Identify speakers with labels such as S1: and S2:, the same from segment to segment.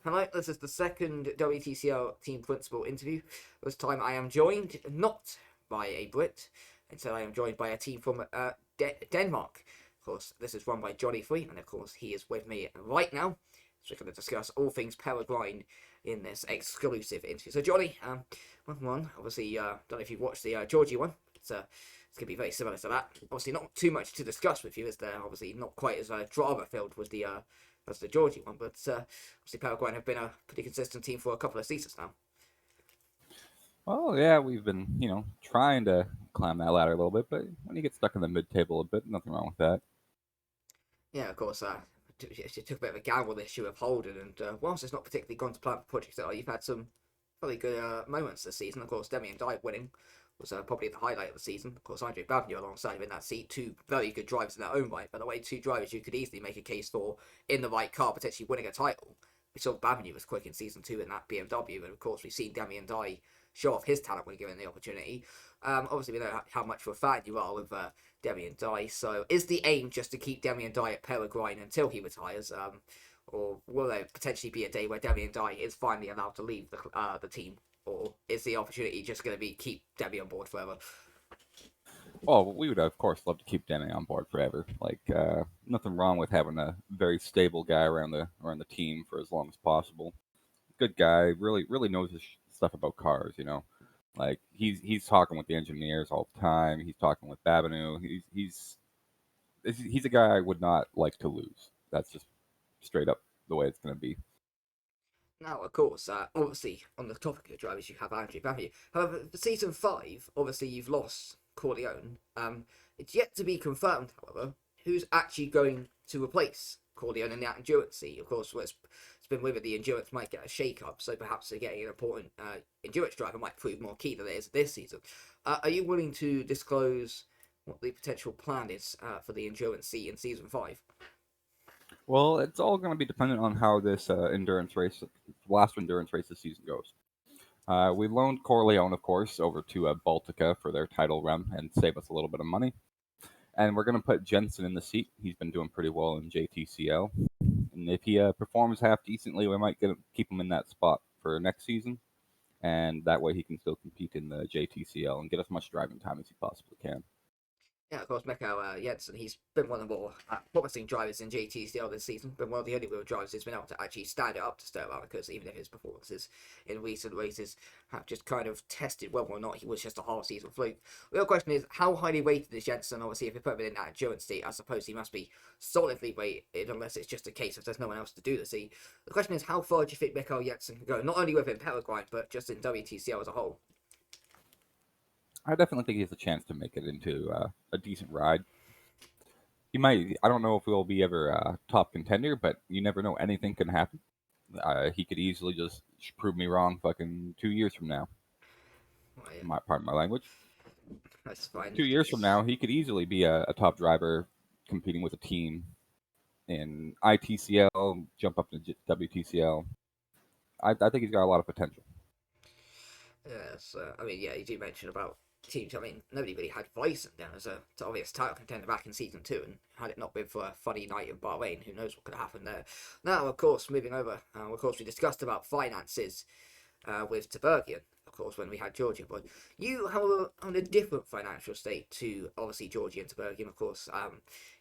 S1: Hello, this is the second WTCL team principal interview. This time I am joined not by a Brit, instead I am joined by a team from Denmark. Of course, this is run by Johnny Free, and of course he is with me right now. So we're going to discuss all things Peregrine in this exclusive interview. So Johnny, one, obviously, don't know if you've watched the Georgie one. It's going to be very similar to that. Obviously, not too much to discuss with you, is there? Obviously, not quite as drama filled with the as the Georgie one, but obviously Paraguay have been a pretty consistent team for a couple of seasons now.
S2: Well, yeah, we've been, trying to climb that ladder a little bit, but when you get stuck in the mid-table a bit, nothing wrong with that.
S1: Yeah, of course, it took a bit of a gamble this year of Holden, and whilst it's not particularly gone to plan for Project Star, you've had some really good moments this season. Of course, Demi and Di winning was probably the highlight of the season. Of course, Andre Bavnew alongside him in that seat, two very good drivers in their own right. By the way, two drivers you could easily make a case for in the right car, potentially winning a title. We saw Bavnew was quick in season 2 in that BMW, and of course we've seen Demi and Di show off his talent when given the opportunity. Obviously, we know how much of a fan you are with Demi and Di. So, is the aim just to keep Demi and Di at Peregrine until he retires? Or will there potentially be a day where Demi and Di is finally allowed to leave the team? Or is the opportunity just going to be keep Demi on board forever?
S2: Well, we would, of course, love to keep Danny on board forever. Nothing wrong with having a very stable guy around the team for as long as possible. Good guy, really knows his stuff about cars. He's talking with the engineers all the time. He's talking with Babinu. He's a guy I would not like to lose. That's just straight up the way it's going to be.
S1: Now, of course, obviously, on the topic of drivers, you have Andrew Bavnew. However, for season 5, obviously, you've lost Corleone. It's yet to be confirmed, however, who's actually going to replace Corleone in that endurance seat. Of course, it's been with it, the endurance might get a shake-up, so perhaps getting an important endurance driver might prove more key than it is this season. Are you willing to disclose what the potential plan is for the endurance seat in season 5?
S2: Well, it's all going to be dependent on how this last endurance race this season goes. We loaned Corleone, of course, over to Baltica for their title run and save us a little bit of money. And we're going to put Jensen in the seat. He's been doing pretty well in JTCL. And if he performs half decently, we might keep him in that spot for next season. And that way he can still compete in the JTCL and get as much driving time as he possibly can.
S1: Yeah, of course, Mikael Jensen, he's been one of the more promising drivers in JTCL this season. Been one of the only real drivers who's been able to actually stand it up to Sterling, because even if his performances in recent races have just kind of tested whether or not he was just a half season fluke. The real question is, how highly rated is Jensen? Obviously, if you put him in that endurance seat, I suppose he must be solidly rated, unless it's just a case of there's no one else to do the seat. The question is, how far do you think Mikael Jensen can go? Not only within Peregrine, but just in WTCL as a whole.
S2: I definitely think he has a chance to make it into a decent ride. He might. I don't know if he'll be ever a top contender, but you never know. Anything can happen. He could easily just prove me wrong fucking 2 years from now.
S1: Oh, yeah,
S2: Pardon my language.
S1: that's fine.
S2: 2 years from now, he could easily be a top driver competing with a team in ITCL, jump up to WTCL. I think he's got a lot of potential.
S1: Yes, I mean, yeah, you do mention about teams. I mean, nobody really had Bison down as a obvious title contender back in season 2, and had it not been for a funny night in Bahrain, who knows what could have happened there. Now, of course, moving over, of course, we discussed about finances with Tabergian, of course, when we had Georgia. But you have on a different financial state to obviously Georgia and Tabergian, of course.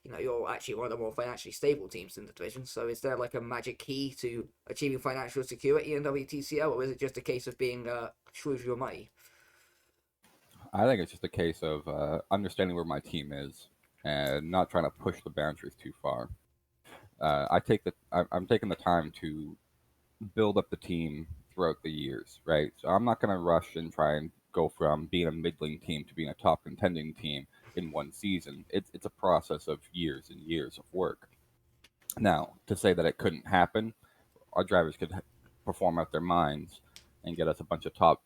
S1: You're actually one of the more financially stable teams in the division. So is there like a magic key to achieving financial security in WTCL, or is it just a case of being shrewd with your money?
S2: I think it's just a case of understanding where my team is and not trying to push the boundaries too far. I'm taking the time to build up the team throughout the years, right? So I'm not going to rush and try and go from being a middling team to being a top contending team in one season. It's a process of years and years of work. Now, to say that it couldn't happen, our drivers could perform out their minds and get us a bunch of top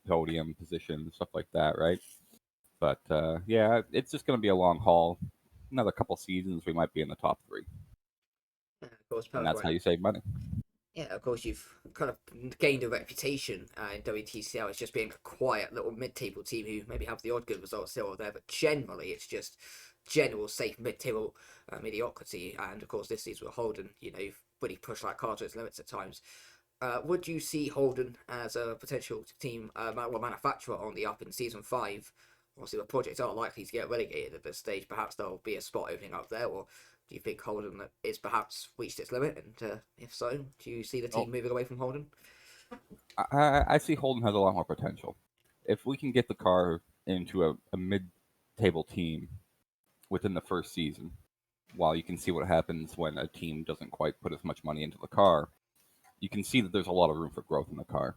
S2: podium positions, stuff like that, right? But yeah, it's just going to be a long haul. Another couple seasons, we might be in the top three,
S1: Of course,
S2: and that's how
S1: Paraguay.
S2: you save money.
S1: Yeah, of course, you've kind of gained a reputation in WTCL as just being a quiet little mid-table team who maybe have the odd good results here or there, but generally it's just general safe mid-table mediocrity. And of course, this season with Holden, really push that car to its limits at times. Would you see Holden as a potential team manufacturer on the up in season 5? Obviously, the projects are likely to get relegated at this stage. Perhaps there'll be a spot opening up there, or do you think Holden is perhaps reached its limit? And if so, do you see the
S2: Oh,
S1: team moving away from Holden?
S2: I see Holden has a lot more potential. If we can get the car into a mid-table team within the first season, while you can see what happens when a team doesn't quite put as much money into the car, you can see that there's a lot of room for growth in the car.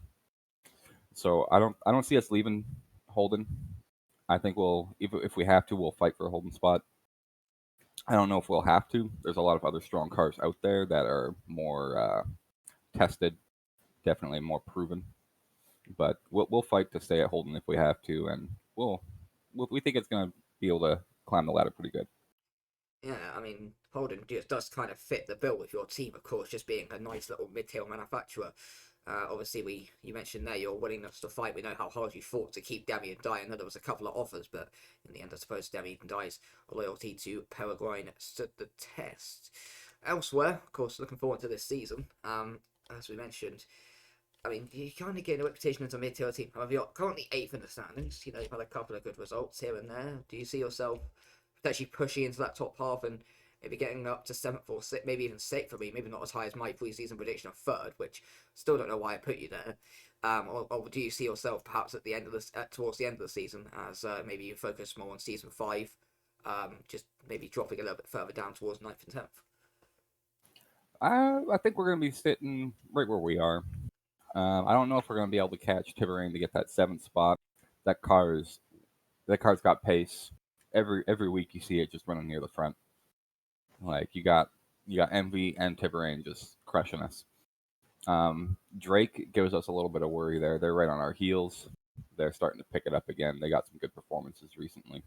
S2: So I don't see us leaving Holden. I think we'll if we have to, we'll fight for a Holden spot. I don't know if we'll have to. There's a lot of other strong cars out there that are more tested, definitely more proven. But we'll fight to stay at Holden if we have to, and we think it's going to be able to climb the ladder pretty good.
S1: Yeah, I mean, Holden just does kind of fit the bill with your team, of course, just being a nice little mid-tier manufacturer. Obviously, you mentioned there your willingness to fight. We know how hard you fought to keep Damien Dye. I know there was a couple of offers, but in the end, I suppose Damien Dye's loyalty to Peregrine stood the test. Elsewhere, of course, looking forward to this season. As we mentioned, I mean, you kind of gain a reputation as a mid-tier team. However, you're currently eighth in the standings. You know, you've had a couple of good results here and there. Do you see yourself potentially pushing into that top half and maybe getting up to seventh or sixth, maybe even sixth for me? Maybe not as high as my pre-season prediction of third, which still don't know why I put you there. Or do you see yourself perhaps at the end of this, towards the end of the season, as maybe you focus more on season 5, just maybe dropping a little bit further down towards ninth and 10th?
S2: I think we're going to be sitting right where we are. I don't know if we're going to be able to catch Tiberine to get that seventh spot. That car's that car's got pace. Every week you see it just running near the front. Like you got Envy and Tiberine just crushing us. Drake gives us a little bit of worry there. They're right on our heels. They're starting to pick it up again. They got some good performances recently.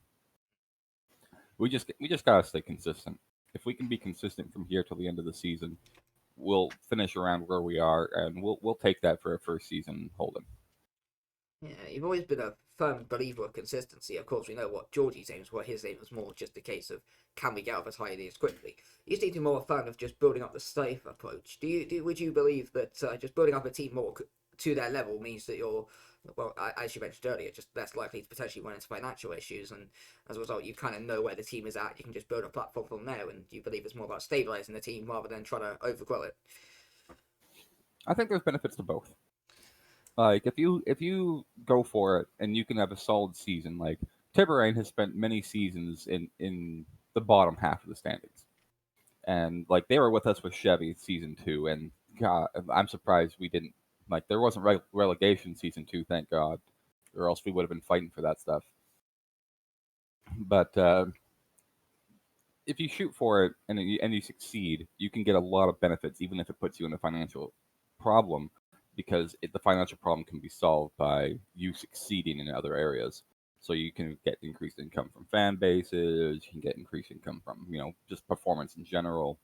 S2: We just gotta stay consistent. If we can be consistent from here till the end of the season, we'll finish around where we are, and we'll take that for a first season holding.
S1: Yeah, you've always been a firm believer of consistency. Of course, we know what Georgie's aims were. His aim was more just a case of can we get up as high as quickly. You seem to be more a fan of just building up the safe approach. Would you believe that just building up a team more to their level means that you're, well, as you mentioned earlier, just less likely to potentially run into financial issues, and as a result, you kind of know where the team is at. You can just build a platform from there, and you believe it's more about stabilizing the team rather than trying to overgrow it.
S2: I think there's benefits to both. Like if you go for it and you can have a solid season, like Tiberine has spent many seasons in the bottom half of the standings, and like they were with us with Chevy season 2, and God, I'm surprised we didn't like there wasn't relegation season 2, thank God, or else we would have been fighting for that stuff. But if you shoot for it and you succeed, you can get a lot of benefits, even if it puts you in a financial problem, because the financial problem can be solved by you succeeding in other areas. So you can get increased income from fan bases, you can get increased income from just performance in general.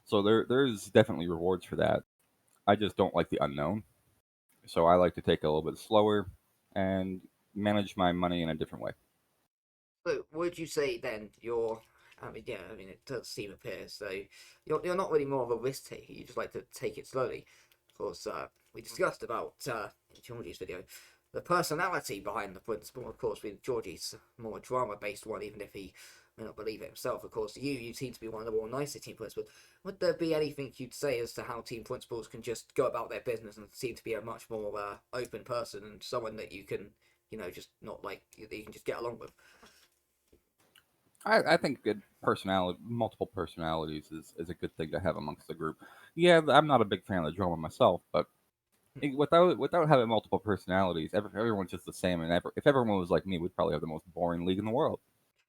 S2: So there's definitely rewards for that. I just don't like the unknown, so I like to take it a little bit slower and manage my money in a different way.
S1: So would you say then you're? I mean, yeah, I mean it does seem appear so you're not really more of a risk taker. You just like to take it slowly. Of course, we discussed about in Georgie's video the personality behind the principal. Of course, with Georgie's more drama based one, even if he may not believe it himself. Of course, you seem to be one of the more nicer team principals. Would there be anything you'd say as to how team principals can just go about their business and seem to be a much more open person and someone that you can just not like that you can just get along with?
S2: I think good personality, multiple personalities is a good thing to have amongst the group. Yeah, I'm not a big fan of the drama myself, but without having multiple personalities, everyone's just the same. And if everyone was like me, we'd probably have the most boring league in the world.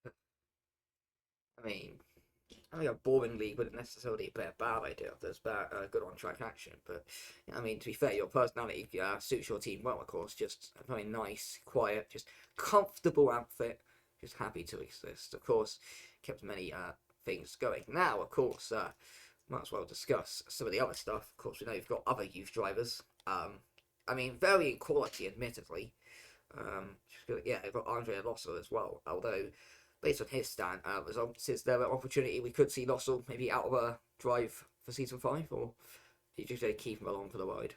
S1: I mean, I think a boring league wouldn't necessarily be a bad idea if there's good on track action. But I mean, to be fair, your personality suits your team well, of course. Just a very nice, quiet, just comfortable outfit. Just happy to exist. Of course, kept many things going. Now, of course, might as well discuss some of the other stuff. Of course, we know you've got other youth drivers. I mean, varying quality, admittedly. Yeah, they've got Andre Losso as well. Although, based on his stand results, is there an opportunity we could see Losso maybe out of a drive for season 5, or are you just going to keep him along for the ride?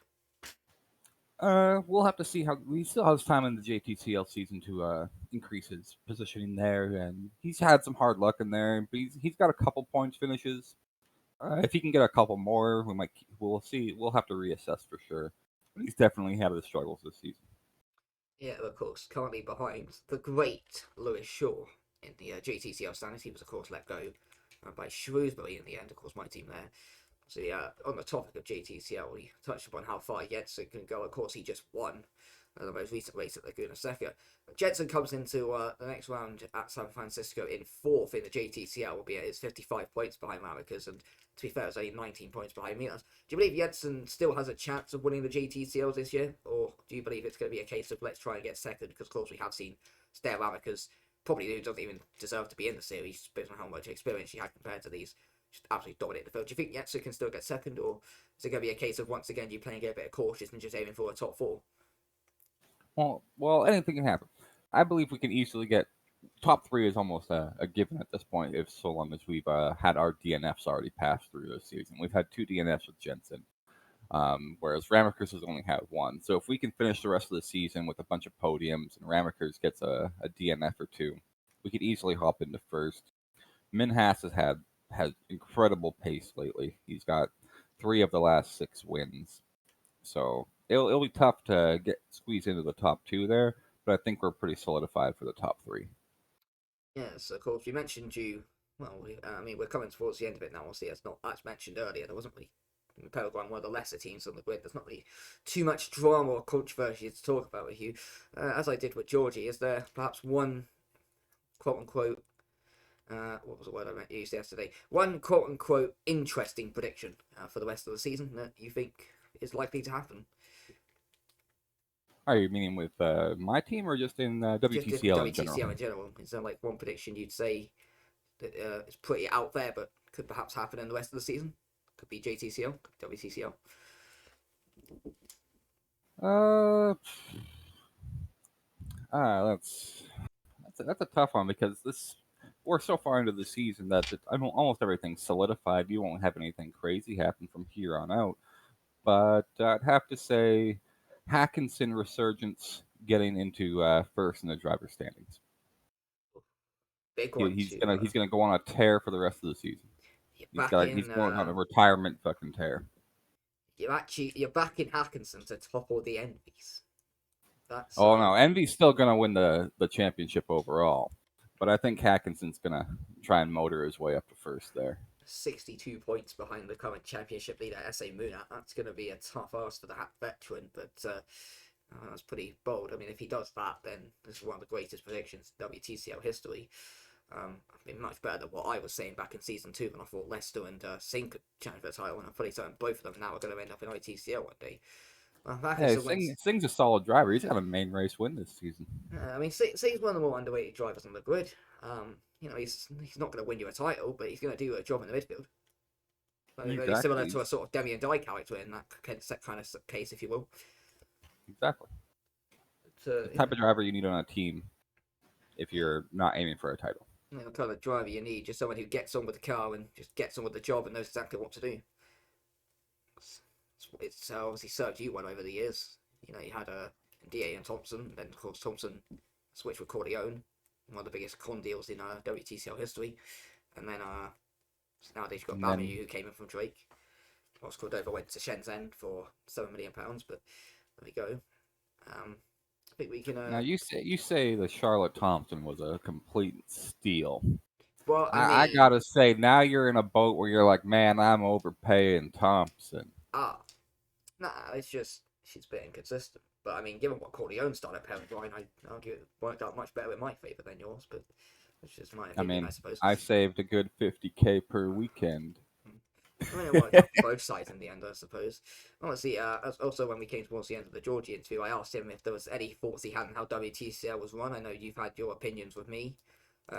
S2: We'll have to see how he still has time in the JTCL season to increase his positioning there, and he's had some hard luck in there, but he's got a couple points finishes. If he can get a couple more, we'll see. We'll have to reassess for sure. But he's definitely had his struggles this season.
S1: Yeah, of course, currently behind the great Lewis Shaw in the GTCL standings. He was, of course, let go by Shrewsbury in the end, of course, my team there. So, on the topic of GTCL, we touched upon how far Jensen can go. Of course, he just won the most recent race at Laguna Seca. Jensen comes into the next round at San Francisco in fourth in the GTCL, albeit it's 55 points behind Maricas, and to be fair, it's only 19 points behind Milas. Do you believe Jensen still has a chance of winning the GTCL this year, or do you believe it's going to be a case of let's try and get second? Because, of course, we have seen Stare Maricas probably doesn't even deserve to be in the series based on how much experience she had compared to these. Just absolutely dominate the field. Do you think Yetsu can still get second, or is it going to be a case of once again you playing a bit of cautious and just aiming for a top 4?
S2: Well, anything can happen. I believe we can easily get top three is almost a given at this point, if so long as we've had our DNFs already passed through this season. We've had 2 DNFs with Jensen, whereas Ramikers has only had 1. So if we can finish the rest of the season with a bunch of podiums and Ramikers gets a DNF or 2, we could easily hop into first. Minhas has incredible pace lately. He's got 3 of the last 6 wins. So it'll be tough to get squeezed into the top 2 there, but I think we're pretty solidified for the top 3.
S1: Yes, of course. You mentioned you. Well, I mean, we're coming towards the end of it now. Obviously, as not as mentioned earlier, there wasn't really Paraguay, one of the lesser teams on the grid. There's not really too much drama or controversy to talk about with you. As I did with Georgie, is there perhaps one quote unquote what was the word I meant to use yesterday? One quote unquote interesting prediction for the rest of the season that you think is likely to happen?
S2: Are you meaning with my team or just in
S1: Just
S2: WTCL in general?
S1: WTCL in general. Is there like one prediction you'd say that is pretty out there, but could perhaps happen in the rest of the season? Could be JTCL, WTCL.
S2: Uh, that's a tough one because we're so far into the season that almost everything's solidified. You won't have anything crazy happen from here on out. But I'd have to say Hackinson Resurgence getting into first in the driver standings.
S1: Big one
S2: He's gonna go on a tear for the rest of the season. He's going on a retirement fucking tear.
S1: You're back in Hackinson to topple the Envies. That's
S2: Oh no, Envy's still gonna win the championship overall, but I think Hackinson's gonna try and motor his way up to first there.
S1: 62 points behind the current championship leader, SA Munat. That's going to be a tough ask for the veteran, but that's pretty bold. I mean, if he does that, then this is one of the greatest predictions in WTCL history. I mean, much better than what I was saying back in season 2 when I thought Leicester and Singh could challenge for the title, and I'm pretty certain both of them now are going to end up in ITCL one day.
S2: Hey, Singh's a solid driver. He's got a main race win this season.
S1: I mean, Singh's one of the more underrated drivers on the grid. He's not going to win you a title, but he's going to do a job in the midfield. Very similar to a sort of Demi and Dye character in that kind of case, if you will.
S2: Exactly. The type of driver you need on a team if you're not aiming for a title.
S1: The kind of driver you need, just someone who gets on with the car and just gets on with the job and knows exactly what to do. It's obviously served you well over the years. You had DA and Thompson, then of course Thompson switched with Corleone, one of the biggest con deals in WTCL history, and then nowadays you've got Bamiu who came in from Drake. Whilst Cordova went to Shenzhen for £7 million, but there we go. I think we can.
S2: Now you say the Charlotte Thompson was a complete steal.
S1: Well,
S2: I gotta say, now you're in a boat where you're like, man, I'm overpaying Thompson.
S1: It's just she's a bit inconsistent. But I mean, given what Corleone started pairing Brian, I argue it worked out much better in my favour than yours. But it's just my opinion, I suppose.
S2: I saved a good 50K per weekend.
S1: I mean, it worked out for both sides in the end, I suppose. Honestly, also when we came towards the end of the Georgie interview, I asked him if there was any thoughts he had on how WTCL was run. I know you've had your opinions with me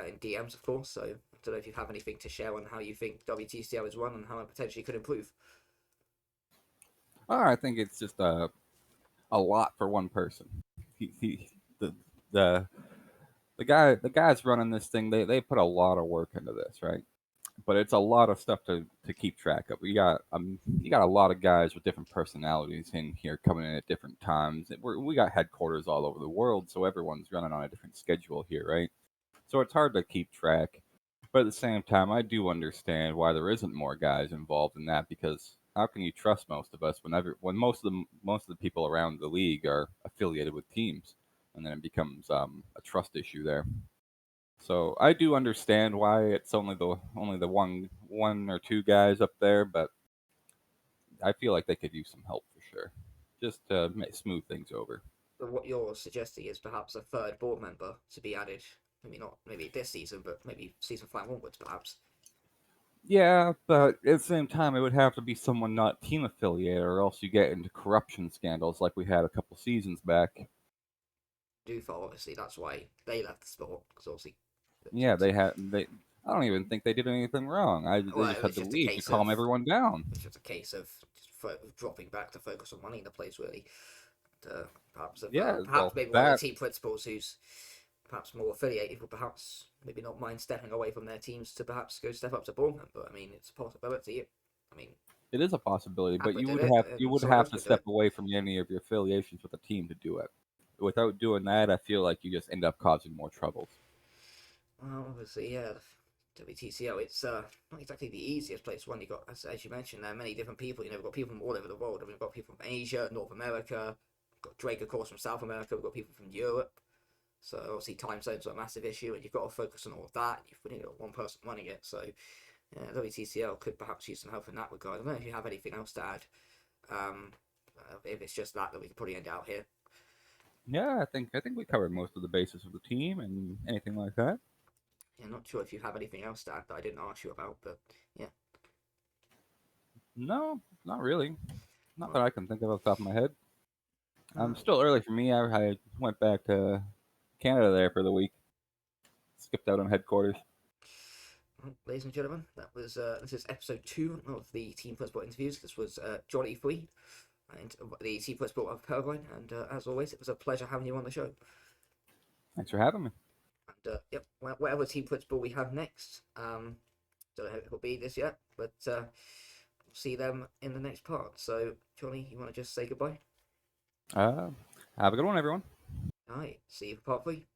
S1: in DMs, of course, so I don't know if you have anything to share on how you think WTCL is run and how it potentially could improve.
S2: I think it's just a lot for one person. The the guys running this thing, they put a lot of work into this, right? but it's a lot of stuff to keep track of. You got a lot of guys with different personalities in here coming in at different times. We got headquarters all over the world, so everyone's running on a different schedule here, right? So it's hard to keep track. But at the same time, I do understand why there isn't more guys involved in that, because how can you trust most of us when most of the people around the league are affiliated with teams, and then it becomes a trust issue there. So I do understand why it's only the one or two guys up there, but I feel like they could use some help for sure, just to smooth things over.
S1: But what you're suggesting is perhaps a third board member to be added. Maybe not, maybe this season, but maybe season 5 onwards, perhaps.
S2: Yeah, but at the same time, it would have to be someone not team affiliated, or else you get into corruption scandals like we had a couple seasons back.
S1: Dufo, obviously, that's why they left the sport, because obviously,
S2: Yeah, they. I don't even think they did anything wrong. They
S1: well,
S2: just
S1: it
S2: had
S1: was
S2: to
S1: just a
S2: leave to
S1: case of
S2: calm everyone down.
S1: it's just a case of dropping back to focus on money in the place, really.
S2: Yeah,
S1: Perhaps
S2: well,
S1: maybe one of the
S2: that
S1: team principals who's perhaps more affiliated would perhaps maybe not mind stepping away from their teams to perhaps go step up to board member. I mean, it's a possibility. I mean,
S2: it is a possibility, but
S1: Abba did it,
S2: you
S1: and
S2: would
S1: someone
S2: have
S1: else
S2: to
S1: could do
S2: step
S1: it.
S2: away from any of your affiliations with the team to do it. Without doing that, I feel like you just end up causing more troubles.
S1: Well, obviously, yeah, WTCO, it's not exactly the easiest place. One, you got, as you mentioned, there are many different people. You know, we've got people from all over the world. I mean, we've got people from Asia, North America, we've got Drake, of course, from South America. We've got people from Europe. So obviously, time zones are a massive issue, and you've got to focus on all of that. You've only got one person running it, so yeah, WTCL could perhaps use some help in that regard. I don't know if you have anything else to add. Um, if it's just that we could probably end out here.
S2: Yeah, I think we covered most of the basis of the team and anything like that.
S1: Yeah, not sure if you have anything else to add that I didn't ask you about, but yeah.
S2: No, not really. Not that
S1: Well,
S2: I can think of off the top of my head.
S1: uh,
S2: Still early for me. I went back to Canada there for the week. Skipped out on headquarters.
S1: well, ladies and gentlemen, that was this is episode 2 of the Team Plus Sport interviews. This was Johnny Free and the Team Plus Sport of Paraguay, and as always, it was a pleasure having you on the show.
S2: Thanks for having me.
S1: And yep, whatever Team Plus Sport we have next, don't know if it'll be this yet, but we'll see them in the next part. So, Johnny, you want to just say goodbye?
S2: Uh, have a good one, everyone.
S1: All right, see you for part 3.